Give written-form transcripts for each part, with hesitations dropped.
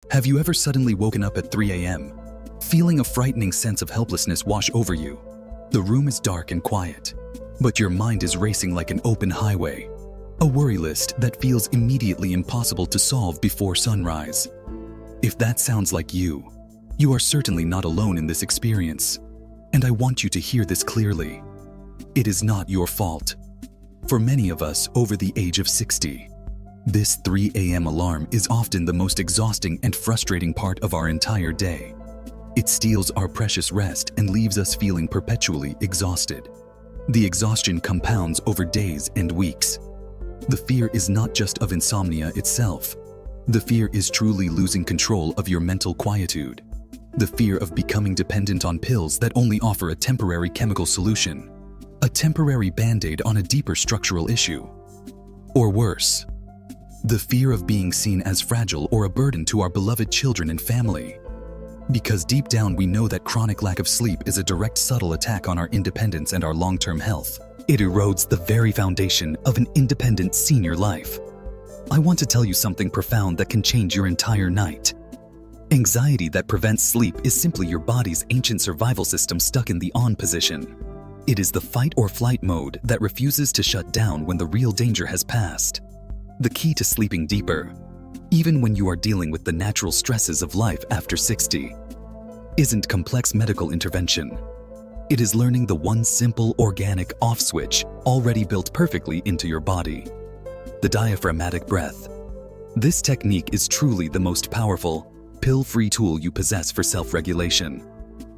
Have you ever suddenly woken up at 3 a.m., feeling a frightening sense of helplessness wash over you? The room is dark and quiet, but your mind is racing like an open highway, a worry list that feels immediately impossible to solve before sunrise. If that sounds like you are certainly not alone in this experience, and I want you to hear this clearly. It is not your fault. For many of us over the age of 60, this 3 a.m. alarm is often the most exhausting and frustrating part of our entire day. It steals our precious rest and leaves us feeling perpetually exhausted. The exhaustion compounds over days and weeks. The fear is not just of insomnia itself. The fear is truly losing control of your mental quietude. The fear of becoming dependent on pills that only offer a temporary chemical solution, a temporary band-aid on a deeper structural issue. Or worse, the fear of being seen as fragile or a burden to our beloved children and family. Because deep down we know that chronic lack of sleep is a direct subtle attack on our independence and our long-term health. It erodes the very foundation of an independent senior life. I want to tell you something profound that can change your entire night. Anxiety that prevents sleep is simply your body's ancient survival system stuck in the on position. It is the fight or flight mode that refuses to shut down when the real danger has passed. The key to sleeping deeper, even when you are dealing with the natural stresses of life after 60, isn't complex medical intervention. It is learning the one simple organic off switch already built perfectly into your body: the diaphragmatic breath. This technique is truly the most powerful, pill-free tool you possess for self-regulation.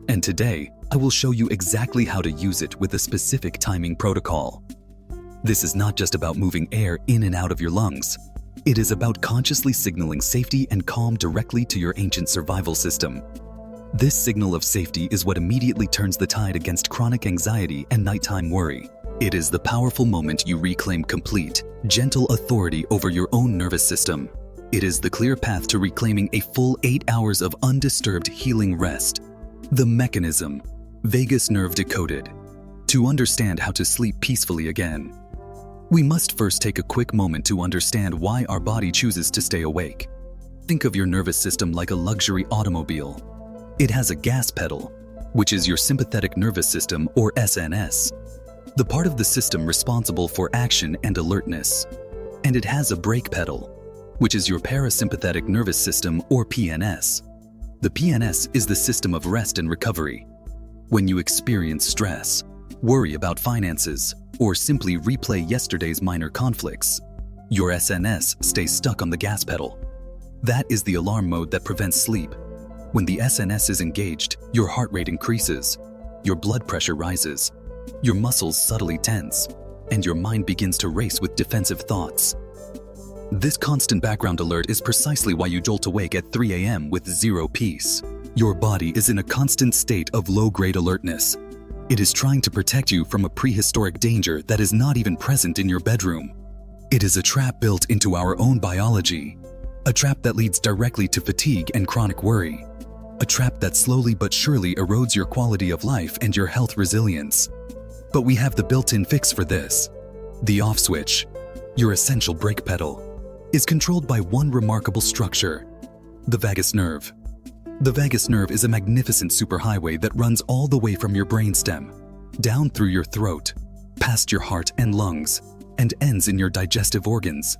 And today, I will show you exactly how to use it with a specific timing protocol. This is not just about moving air in and out of your lungs. It is about consciously signaling safety and calm directly to your ancient survival system. This signal of safety is what immediately turns the tide against chronic anxiety and nighttime worry. It is the powerful moment you reclaim complete, gentle authority over your own nervous system. It is the clear path to reclaiming a full 8 hours of undisturbed healing rest. The mechanism, vagus nerve decoded. To understand how to sleep peacefully again, we must first take a quick moment to understand why our body chooses to stay awake. Think of your nervous system like a luxury automobile. It has a gas pedal, which is your sympathetic nervous system or SNS, the part of the system responsible for action and alertness. And it has a brake pedal, which is your parasympathetic nervous system or PNS. The PNS is the system of rest and recovery. When you experience stress, worry about finances, or simply replay yesterday's minor conflicts, your SNS stays stuck on the gas pedal. That is the alarm mode that prevents sleep. When the SNS is engaged, your heart rate increases, your blood pressure rises, your muscles subtly tense, and your mind begins to race with defensive thoughts. This constant background alert is precisely why you jolt awake at 3 a.m. with zero peace. Your body is in a constant state of low-grade alertness. It is trying to protect you from a prehistoric danger that is not even present in your bedroom. It is a trap built into our own biology, a trap that leads directly to fatigue and chronic worry, a trap that slowly but surely erodes your quality of life and your health resilience. But we have the built-in fix for this. The off switch, your essential brake pedal, is controlled by one remarkable structure: the vagus nerve. The vagus nerve is a magnificent superhighway that runs all the way from your brainstem, down through your throat, past your heart and lungs, and ends in your digestive organs.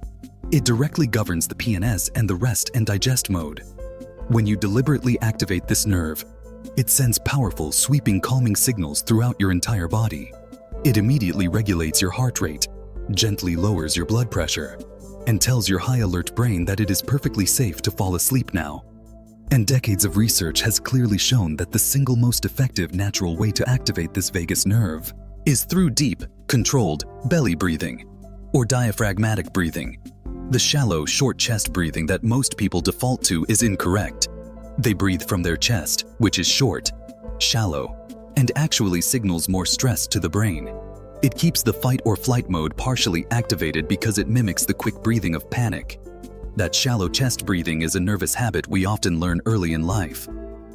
It directly governs the PNS and the rest and digest mode. When you deliberately activate this nerve, it sends powerful, sweeping, calming signals throughout your entire body. It immediately regulates your heart rate, gently lowers your blood pressure, and tells your high-alert brain that it is perfectly safe to fall asleep now. And decades of research has clearly shown that the single most effective natural way to activate this vagus nerve is through deep, controlled belly breathing, or diaphragmatic breathing. The shallow, short chest breathing that most people default to is incorrect. They breathe from their chest, which is short, shallow, and actually signals more stress to the brain. It keeps the fight or flight mode partially activated because it mimics the quick breathing of panic. That shallow chest breathing is a nervous habit we often learn early in life,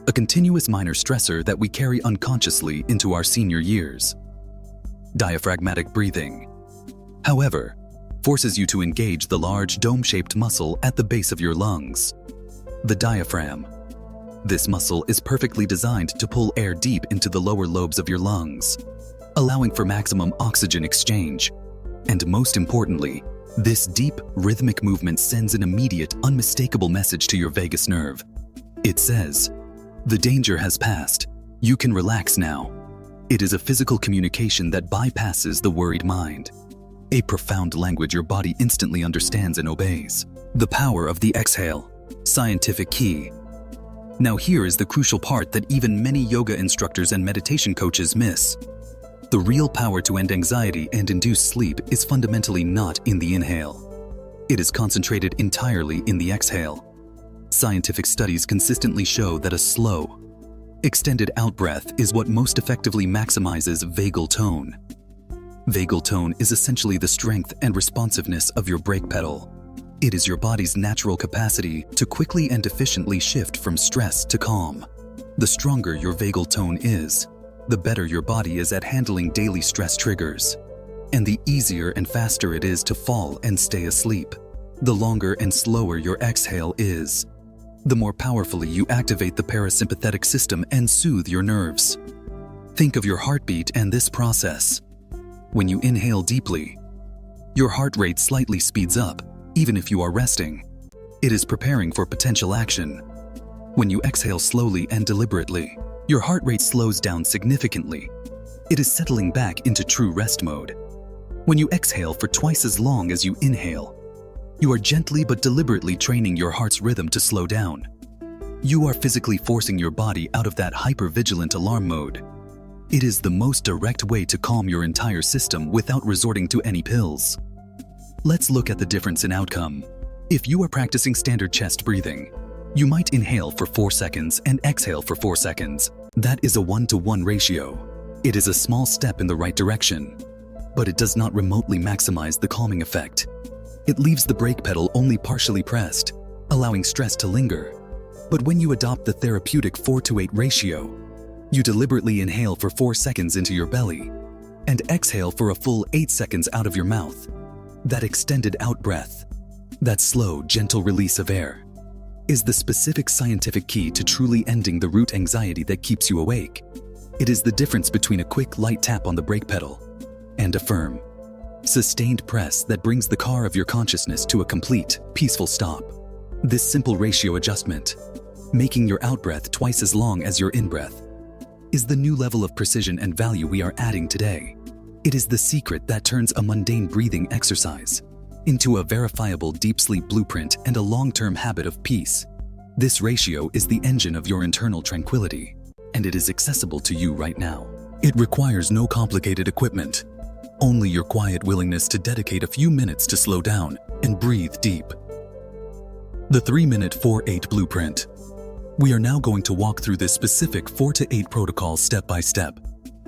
a continuous minor stressor that we carry unconsciously into our senior years. Diaphragmatic breathing, however, forces you to engage the large dome-shaped muscle at the base of your lungs. The diaphragm. This muscle is perfectly designed to pull air deep into the lower lobes of your lungs, allowing for maximum oxygen exchange. And most importantly, this deep, rhythmic movement sends an immediate, unmistakable message to your vagus nerve. It says, "The danger has passed. You can relax now." It is a physical communication that bypasses the worried mind. A profound language your body instantly understands and obeys. The power of the exhale. Scientific key. Now here is the crucial part that even many yoga instructors and meditation coaches miss. The real power to end anxiety and induce sleep is fundamentally not in the inhale. It is concentrated entirely in the exhale. Scientific studies consistently show that a slow, extended out-breath is what most effectively maximizes vagal tone. Vagal tone is essentially the strength and responsiveness of your brake pedal. It is your body's natural capacity to quickly and efficiently shift from stress to calm. The stronger your vagal tone is, the better your body is at handling daily stress triggers. And the easier and faster it is to fall and stay asleep. The longer and slower your exhale is, the more powerfully you activate the parasympathetic system and soothe your nerves. Think of your heartbeat and this process. When you inhale deeply, your heart rate slightly speeds up, even if you are resting. It is preparing for potential action. When you exhale slowly and deliberately, your heart rate slows down significantly. It is settling back into true rest mode. When you exhale for twice as long as you inhale, you are gently but deliberately training your heart's rhythm to slow down. You are physically forcing your body out of that hyper-vigilant alarm mode. It is the most direct way to calm your entire system without resorting to any pills. Let's look at the difference in outcome. If you are practicing standard chest breathing, you might inhale for 4 seconds and exhale for 4 seconds. That is a 1-to-1 ratio. It is a small step in the right direction, but it does not remotely maximize the calming effect. It leaves the brake pedal only partially pressed, allowing stress to linger. But when you adopt the therapeutic 4-to-8 ratio, you deliberately inhale for 4 seconds into your belly and exhale for a full 8 seconds out of your mouth. That extended out-breath, that slow, gentle release of air, is the specific scientific key to truly ending the root anxiety that keeps you awake. It is the difference between a quick, light tap on the brake pedal and a firm, sustained press that brings the car of your consciousness to a complete, peaceful stop. This simple ratio adjustment, making your out-breath twice as long as your in-breath, is the new level of precision and value we are adding today. It is the secret that turns a mundane breathing exercise into a verifiable deep sleep blueprint and a long-term habit of peace. This ratio is the engine of your internal tranquility, and it is accessible to you right now. It requires no complicated equipment, only your quiet willingness to dedicate a few minutes to slow down and breathe deep. The 3-minute 4-8 blueprint. We are now going to walk through this specific 4-to-8 protocol step by step.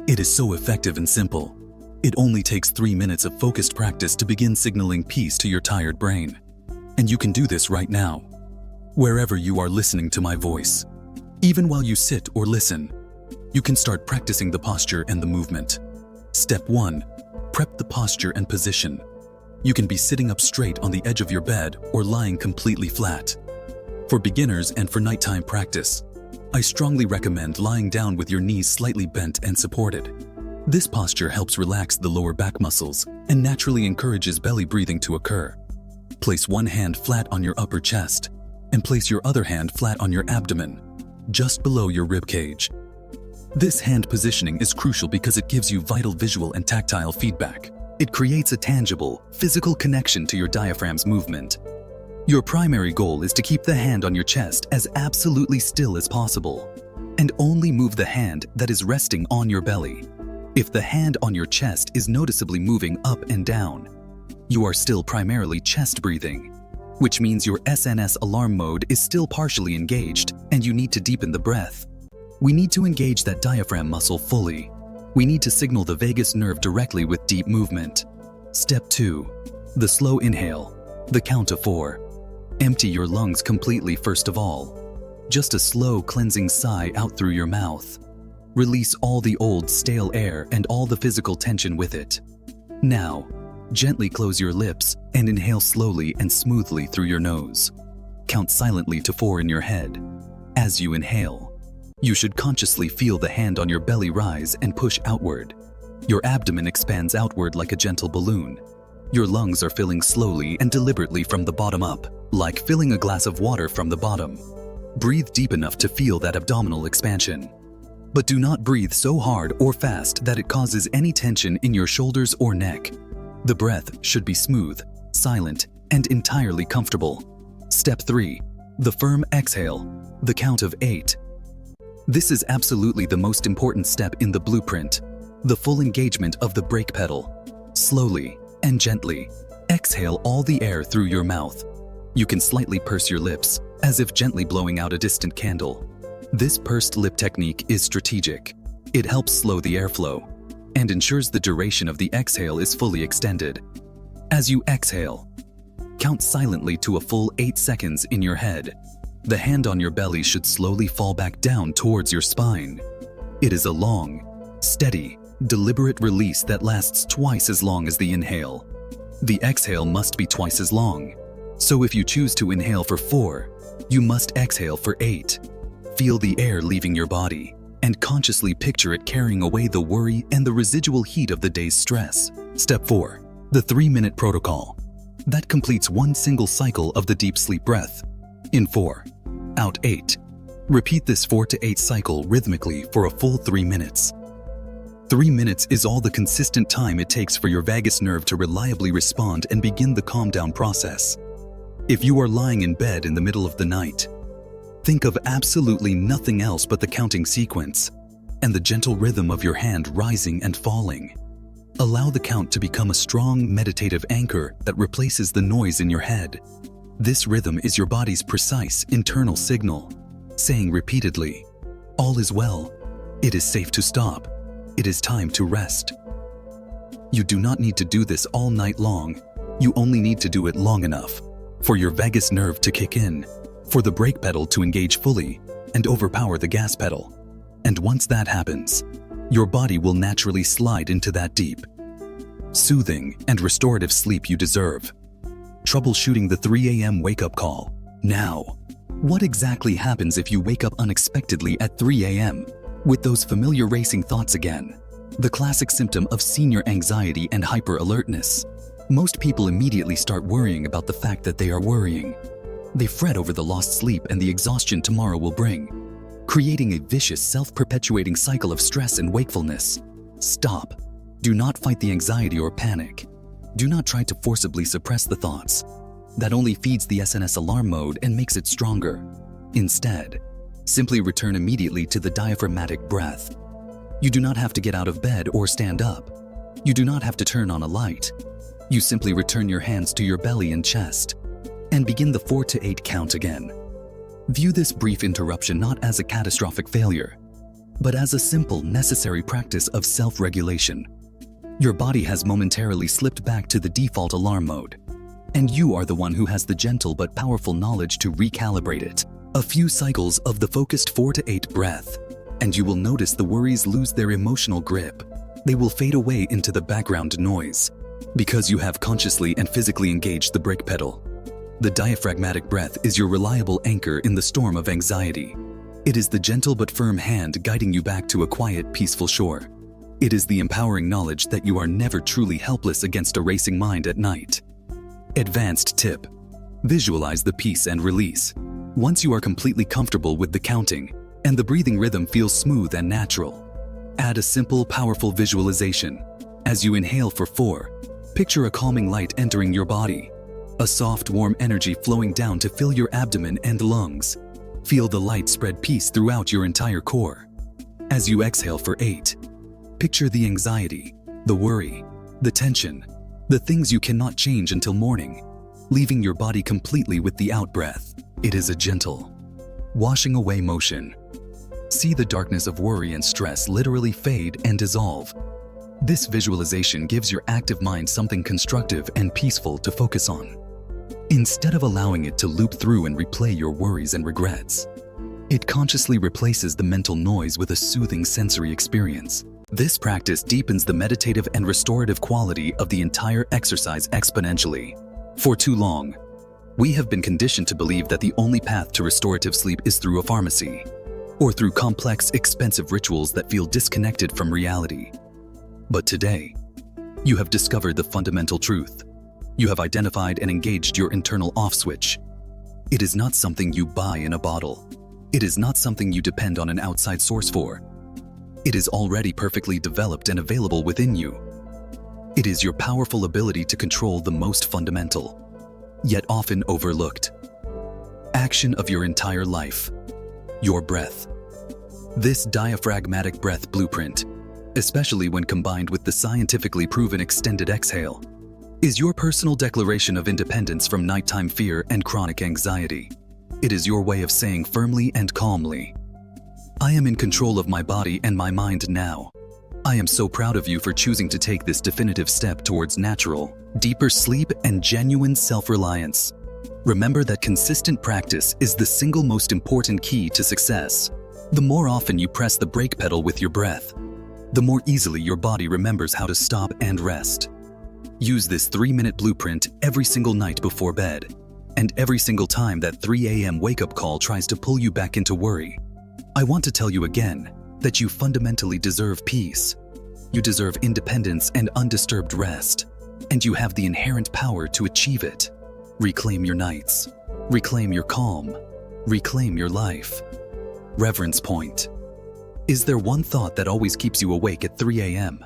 It is so effective and simple. It only takes 3 minutes of focused practice to begin signaling peace to your tired brain. And you can do this right now, wherever you are listening to my voice. Even while you sit or listen, you can start practicing the posture and the movement. Step 1. Prep the posture and position. You can be sitting up straight on the edge of your bed or lying completely flat. For beginners and for nighttime practice, I strongly recommend lying down with your knees slightly bent and supported. This posture helps relax the lower back muscles and naturally encourages belly breathing to occur. Place one hand flat on your upper chest and place your other hand flat on your abdomen, just below your rib cage. This hand positioning is crucial because it gives you vital visual and tactile feedback. It creates a tangible, physical connection to your diaphragm's movement. Your primary goal is to keep the hand on your chest as absolutely still as possible, and only move the hand that is resting on your belly. If the hand on your chest is noticeably moving up and down, you are still primarily chest breathing, which means your SNS alarm mode is still partially engaged and you need to deepen the breath. We need to engage that diaphragm muscle fully. We need to signal the vagus nerve directly with deep movement. Step 2. The slow inhale, the count of 4. Empty your lungs completely first of all. Just a slow cleansing sigh out through your mouth. Release all the old, stale air and all the physical tension with it. Now, gently close your lips and inhale slowly and smoothly through your nose. count silently to 4 in your head. As you inhale, you should consciously feel the hand on your belly rise and push outward. Your abdomen expands outward like a gentle balloon. Your lungs are filling slowly and deliberately from the bottom up, like filling a glass of water from the bottom. Breathe deep enough to feel that abdominal expansion. But do not breathe so hard or fast that it causes any tension in your shoulders or neck. The breath should be smooth, silent, and entirely comfortable. Step 3. The firm exhale, the count of 8. This is absolutely the most important step in the blueprint, the full engagement of the brake pedal. Slowly and gently, exhale all the air through your mouth. You can slightly purse your lips, as if gently blowing out a distant candle. This pursed lip technique is strategic. It helps slow the airflow and ensures the duration of the exhale is fully extended. As you exhale, count silently to a full 8 seconds in your head. The hand on your belly should slowly fall back down towards your spine. It is a long, steady, deliberate release that lasts twice as long as the inhale. The exhale must be twice as long. So if you choose to inhale for 4, you must exhale for 8. Feel the air leaving your body and consciously picture it carrying away the worry and the residual heat of the day's stress. Step 4. The 3-minute protocol. That completes one single cycle of the deep sleep breath. In 4, out 8. Repeat this 4 to 8 cycle rhythmically for a full 3 minutes. 3 minutes is all the consistent time it takes for your vagus nerve to reliably respond and begin the calm down process. If you are lying in bed in the middle of the night, think of absolutely nothing else but the counting sequence and the gentle rhythm of your hand rising and falling. Allow the count to become a strong meditative anchor that replaces the noise in your head. This rhythm is your body's precise internal signal, saying repeatedly, "All is well. It is safe to stop. It is time to rest." You do not need to do this all night long. You only need to do it long enough for your vagus nerve to kick in, for the brake pedal to engage fully and overpower the gas pedal. And once that happens, your body will naturally slide into that deep, soothing, and restorative sleep you deserve. Troubleshooting the 3 a.m. wake-up call. Now, what exactly happens if you wake up unexpectedly at 3 a.m. with those familiar racing thoughts again? The classic symptom of senior anxiety and hyper-alertness. Most people immediately start worrying about the fact that they are worrying. They fret over the lost sleep and the exhaustion tomorrow will bring, creating a vicious, self-perpetuating cycle of stress and wakefulness. Stop. Do not fight the anxiety or panic. Do not try to forcibly suppress the thoughts. That only feeds the SNS alarm mode and makes it stronger. Instead, simply return immediately to the diaphragmatic breath. You do not have to get out of bed or stand up. You do not have to turn on a light. You simply return your hands to your belly and chest and begin the 4 to 8 count again. View this brief interruption not as a catastrophic failure, but as a simple, necessary practice of self-regulation. Your body has momentarily slipped back to the default alarm mode, and you are the one who has the gentle but powerful knowledge to recalibrate it. A few cycles of the focused 4 to 8 breath, and you will notice the worries lose their emotional grip. They will fade away into the background noise, because you have consciously and physically engaged the brake pedal. The diaphragmatic breath is your reliable anchor in the storm of anxiety. It is the gentle but firm hand guiding you back to a quiet, peaceful shore. It is the empowering knowledge that you are never truly helpless against a racing mind at night. Advanced tip. Visualize the peace and release. Once you are completely comfortable with the counting and the breathing rhythm feels smooth and natural, add a simple, powerful visualization. As you inhale for 4, picture a calming light entering your body, a soft, warm energy flowing down to fill your abdomen and lungs. Feel the light spread peace throughout your entire core. As you exhale for 8, picture the anxiety, the worry, the tension, the things you cannot change until morning, leaving your body completely with the out-breath. It is a gentle, washing away motion. See the darkness of worry and stress literally fade and dissolve. This visualization gives your active mind something constructive and peaceful to focus on, instead of allowing it to loop through and replay your worries and regrets. It consciously replaces the mental noise with a soothing sensory experience. This practice deepens the meditative and restorative quality of the entire exercise exponentially. For too long, We have been conditioned to believe that the only path to restorative sleep is through a pharmacy, or through complex, expensive rituals that feel disconnected from reality. But today, you have discovered the fundamental truth. You have identified and engaged your internal off switch. It is not something you buy in a bottle. It is not something you depend on an outside source for. It is already perfectly developed and available within you. It is your powerful ability to control the most fundamental, yet often overlooked, action of your entire life: your breath. This diaphragmatic breath blueprint, especially when combined with the scientifically proven extended exhale, is your personal declaration of independence from nighttime fear and chronic anxiety. It is your way of saying firmly and calmly, "I am in control of my body and my mind now." I am so proud of you for choosing to take this definitive step towards natural, deeper sleep and genuine self-reliance. Remember that consistent practice is the single most important key to success. The more often you press the brake pedal with your breath, the more easily your body remembers how to stop and rest. Use this 3-minute blueprint every single night before bed, and every single time that 3 a.m. wake-up call tries to pull you back into worry. I want to tell you again that you fundamentally deserve peace. You deserve independence and undisturbed rest, and you have the inherent power to achieve it. Reclaim your nights. Reclaim your calm. Reclaim your life. Reverence point. Is there one thought that always keeps you awake at 3 a.m.?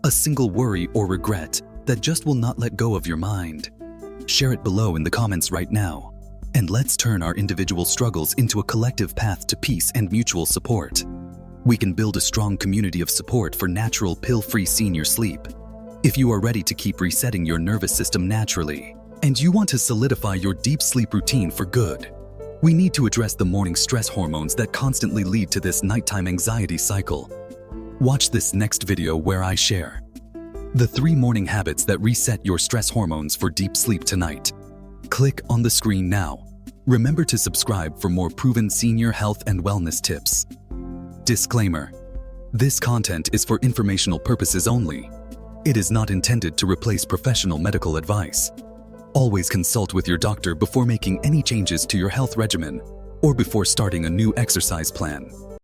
A single worry or regret that just will not let go of your mind? Share it below in the comments right now, and let's turn our individual struggles into a collective path to peace and mutual support. We can build a strong community of support for natural, pill-free senior sleep. If you are ready to keep resetting your nervous system naturally, and you want to solidify your deep sleep routine for good, we need to address the morning stress hormones that constantly lead to this nighttime anxiety cycle. Watch this next video where I share the 3 morning habits that reset your stress hormones for deep sleep tonight. Click on the screen now. Remember to subscribe for more proven senior health and wellness tips. Disclaimer: this content is for informational purposes only. It is not intended to replace professional medical advice. Always consult with your doctor before making any changes to your health regimen or before starting a new exercise plan.